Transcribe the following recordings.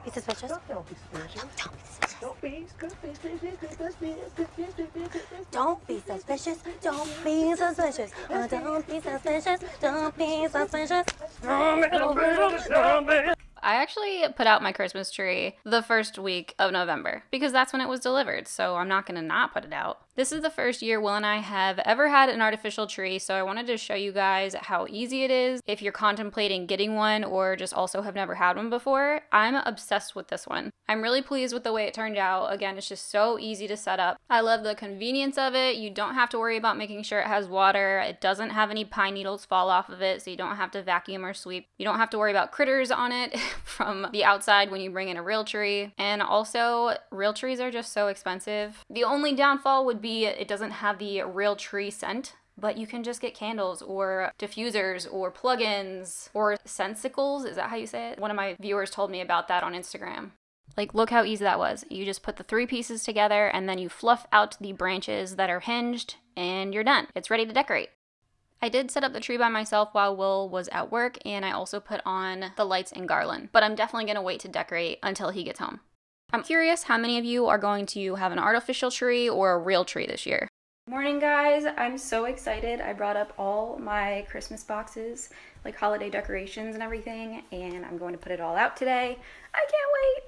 be suspicious. Don't be suspicious. Don't be suspicious. Don't be suspicious. Don't be suspicious. Don't be suspicious. Don't be suspicious. Don't be suspicious. I actually put out my Christmas tree the first week of November because that's when it was delivered, so I'm not going to not put it out. This is the first year Will and I have ever had an artificial tree, so I wanted to show you guys how easy it is if you're contemplating getting one or just also have never had one before. I'm obsessed with this one. I'm really pleased with the way it turned out. Again, it's just so easy to set up. I love the convenience of it. You don't have to worry about making sure it has water. It doesn't have any pine needles fall off of it, so you don't have to vacuum or sweep. You don't have to worry about critters on it from the outside when you bring in a real tree. And also, real trees are just so expensive. The only downfall would be it doesn't have the real tree scent, but you can just get candles or diffusers or plugins or sensicles. Is that how you say it? One of my viewers told me about that on Instagram. Like, look how easy that was. You just put the 3 pieces together and then you fluff out the branches that are hinged and you're done. It's ready to decorate. I did set up the tree by myself while Will was at work, and I also put on the lights and garland, but I'm definitely going to wait to decorate until he gets home. I'm curious how many of you are going to have an artificial tree or a real tree this year. Morning, guys. I'm so excited. I brought up all my Christmas boxes, like holiday decorations and everything, and I'm going to put it all out today. I can't wait.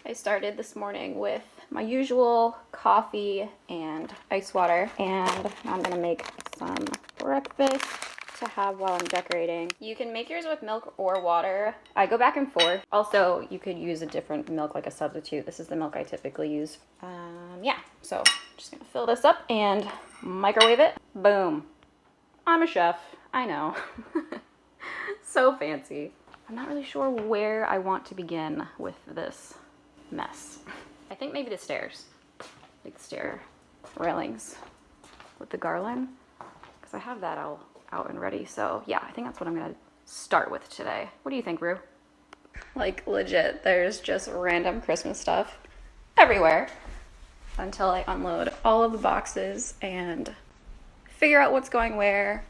I started this morning with my usual coffee and ice water, and I'm gonna make some breakfast to have while I'm decorating. You can make yours with milk or water. I go back and forth. Also, you could use a different milk, like a substitute. This is the milk I typically use. Yeah, so just gonna fill this up and microwave it. Boom. I'm a chef, I know. So fancy. I'm not really sure where I want to begin with this mess. I think maybe the stairs, like the stair railings with the garland, because I have that all out and ready. So yeah, I think that's what I'm gonna start with today. What do you think, Rue? Like, legit, there's just random Christmas stuff everywhere until I unload all of the boxes and figure out what's going where.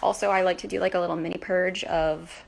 Also, I like to do like a little mini purge of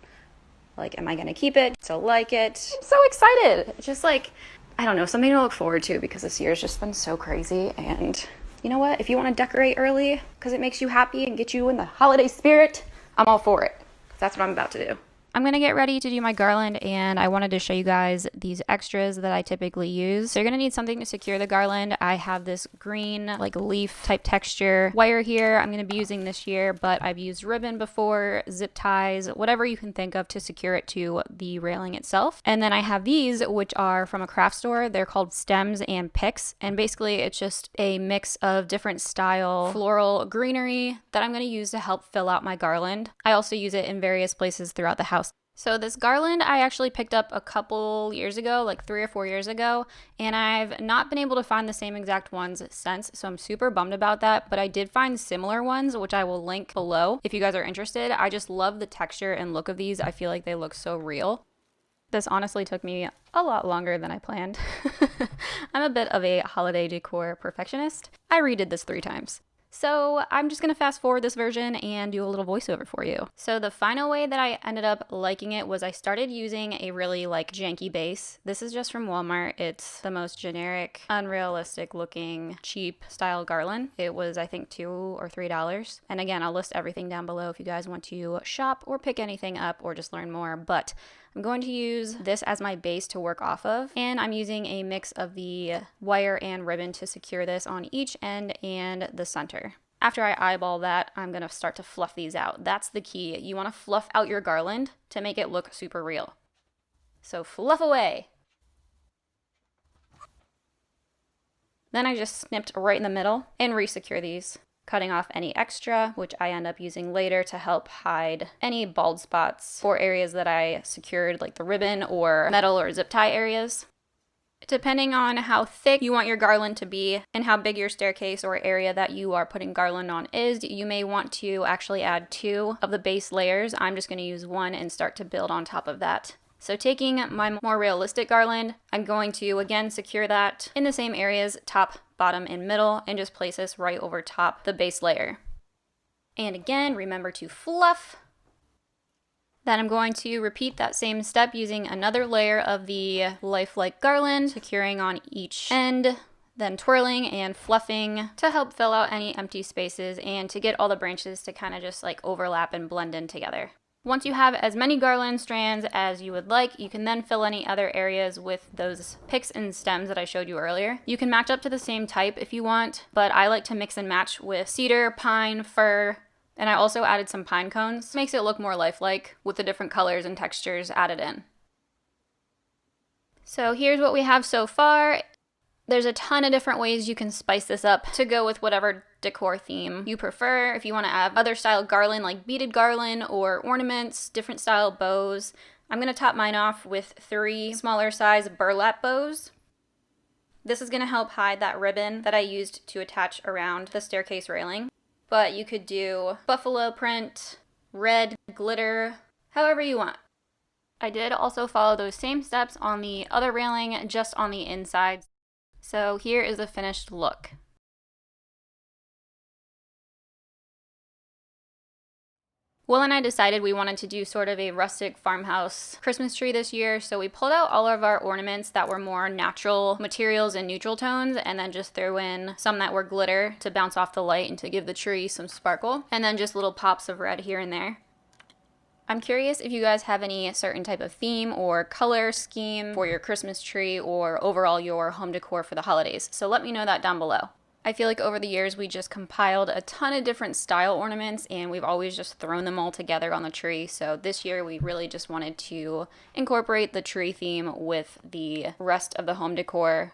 like, am I gonna keep it? So like it. I'm so excited. It's just like, I don't know, something to look forward to because this year's just been so crazy. And you know what? If you want to decorate early because it makes you happy and get you in the holiday spirit, I'm all for it. That's what I'm about to do. I'm going to get ready to do my garland, and I wanted to show you guys these extras that I typically use. So you're going to need something to secure the garland. I have this green, like leaf type texture wire here I'm going to be using this year, but I've used ribbon before, zip ties, whatever you can think of to secure it to the railing itself. And then I have these, which are from a craft store. They're called stems and picks, and basically it's just a mix of different style floral greenery that I'm going to use to help fill out my garland. I also use it in various places throughout the house. So this garland I actually picked up a couple years ago, like 3 or 4 years ago, and I've not been able to find the same exact ones since, so I'm super bummed about that, but I did find similar ones, which I will link below if you guys are interested. I just love the texture and look of these. I feel like they look so real. This honestly took me a lot longer than I planned. I'm a bit of a holiday decor perfectionist. I redid this 3 times. So I'm just going to fast forward this version and do a little voiceover for you. So the final way that I ended up liking it was I started using a really like janky base. This is just from Walmart. It's the most generic, unrealistic looking, cheap style garland. It was, I think, $2 or $3. And again, I'll list everything down below if you guys want to shop or pick anything up or just learn more. But I'm going to use this as my base to work off of, and I'm using a mix of the wire and ribbon to secure this on each end and the center. After I eyeball that, I'm going to start to fluff these out. That's the key. You want to fluff out your garland to make it look super real. So fluff away. Then I just snipped right in the middle and re-secure these, cutting off any extra, which I end up using later to help hide any bald spots or areas that I secured, like the ribbon or metal or zip tie areas. Depending on how thick you want your garland to be and how big your staircase or area that you are putting garland on is, you may want to actually add 2 of the base layers. I'm just going to use 1 and start to build on top of that. So taking my more realistic garland, I'm going to again secure that in the same areas, top, bottom, and middle, and just place this right over top the base layer. And again, remember to fluff. Then I'm going to repeat that same step using another layer of the lifelike garland, securing on each end, then twirling and fluffing to help fill out any empty spaces and to get all the branches to kind of just like overlap and blend in together. Once you have as many garland strands as you would like, you can then fill any other areas with those picks and stems that I showed you earlier. You can match up to the same type if you want, but I like to mix and match with cedar, pine, fir, and I also added some pine cones. Makes it look more lifelike with the different colors and textures added in. So here's what we have so far. There's a ton of different ways you can spice this up to go with whatever decor theme you prefer. If you want to add other style garland like beaded garland or ornaments, different style bows. I'm going to top mine off with 3 smaller size burlap bows. This is going to help hide that ribbon that I used to attach around the staircase railing. But you could do buffalo print, red, glitter, however you want. I did also follow those same steps on the other railing, just on the inside. So here is the finished look. Will and I decided we wanted to do sort of a rustic farmhouse Christmas tree this year, so we pulled out all of our ornaments that were more natural materials and neutral tones, and then just threw in some that were glitter to bounce off the light and to give the tree some sparkle, and then just little pops of red here and there. I'm curious if you guys have any certain type of theme or color scheme for your Christmas tree or overall your home decor for the holidays, so let me know that down below. I feel like over the years we just compiled a ton of different style ornaments and we've always just thrown them all together on the tree, so this year we really just wanted to incorporate the tree theme with the rest of the home decor.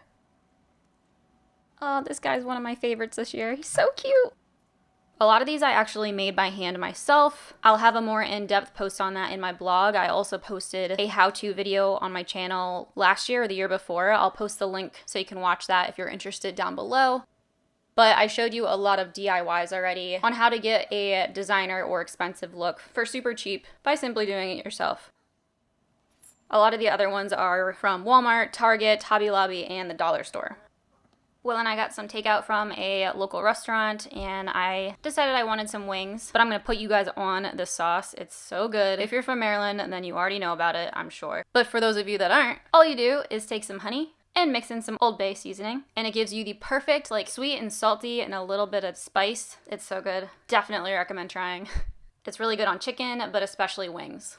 Oh, this guy's one of my favorites this year. He's so cute! A lot of these I actually made by hand myself. I'll have a more in-depth post on that in my blog. I also posted a how-to video on my channel last year or the year before. I'll post the link so you can watch that if you're interested down below. But I showed you a lot of DIYs already on how to get a designer or expensive look for super cheap by simply doing it yourself. A lot of the other ones are from Walmart, Target, Hobby Lobby, and the dollar store. Will and I got some takeout from a local restaurant and I decided I wanted some wings, but I'm going to put you guys on the sauce. It's so good. If you're from Maryland, then you already know about it, I'm sure. But for those of you that aren't, all you do is take some honey and mix in some Old Bay seasoning, and it gives you the perfect, like, sweet and salty and a little bit of spice. It's so good. Definitely recommend trying. It's really good on chicken, but especially wings.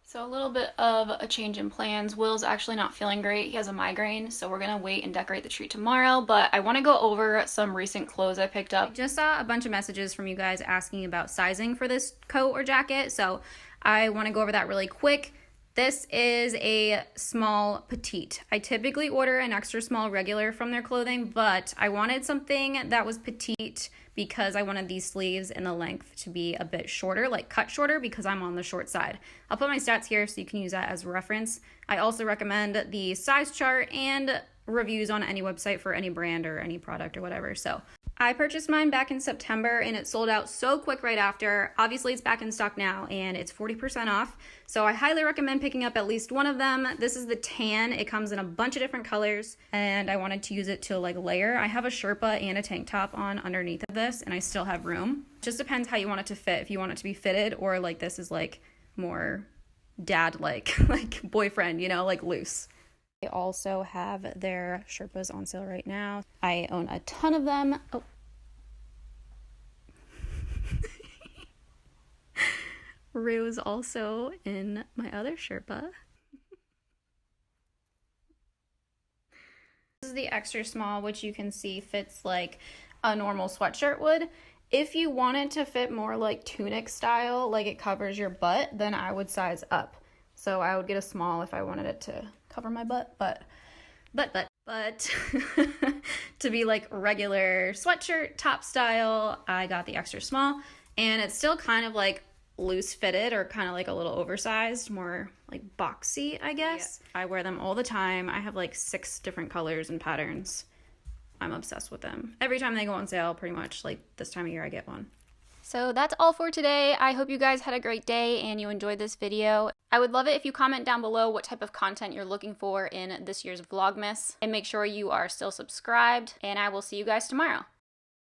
So a little bit of a change in plans. Will's actually not feeling great. He has a migraine, so we're gonna wait and decorate the tree tomorrow, but I wanna go over some recent clothes I picked up. I just saw a bunch of messages from you guys asking about sizing for this coat or jacket, so I wanna go over that really quick. This is a small petite. I typically order an extra small regular from their clothing, but I wanted something that was petite because I wanted these sleeves and the length to be a bit shorter, like cut shorter, because I'm on the short side. I'll put my stats here so you can use that as reference. I also recommend the size chart and reviews on any website for any brand or any product or whatever. So I purchased mine back in September and it sold out so quick right after. Obviously it's back in stock now and it's 40% off. So I highly recommend picking up at least one of them. This is the tan. It comes in a bunch of different colors and I wanted to use it to like layer. I have a Sherpa and a tank top on underneath of this and I still have room. Just depends how you want it to fit. If you want it to be fitted or like this is like more dad-like, like boyfriend, you know, like loose. They also have their Sherpas on sale right now. I own a ton of them. Oh. Rue's also in my other Sherpa. This is the extra small, which you can see fits like a normal sweatshirt would. If you want it to fit more like tunic style, like it covers your butt, then I would size up. So I would get a small if I wanted it to cover my butt, but to be like regular sweatshirt top style, I got the extra small, and it's still kind of like loose fitted or kind of like a little oversized, more like boxy, I guess. Yeah. I wear them all the time. I have like 6 different colors and patterns. I'm obsessed with them. Every time they go on sale, pretty much like this time of year I get one. So that's all for today. I hope you guys had a great day and you enjoyed this video. I would love it if you comment down below what type of content you're looking for in this year's Vlogmas. And make sure you are still subscribed. And I will see you guys tomorrow.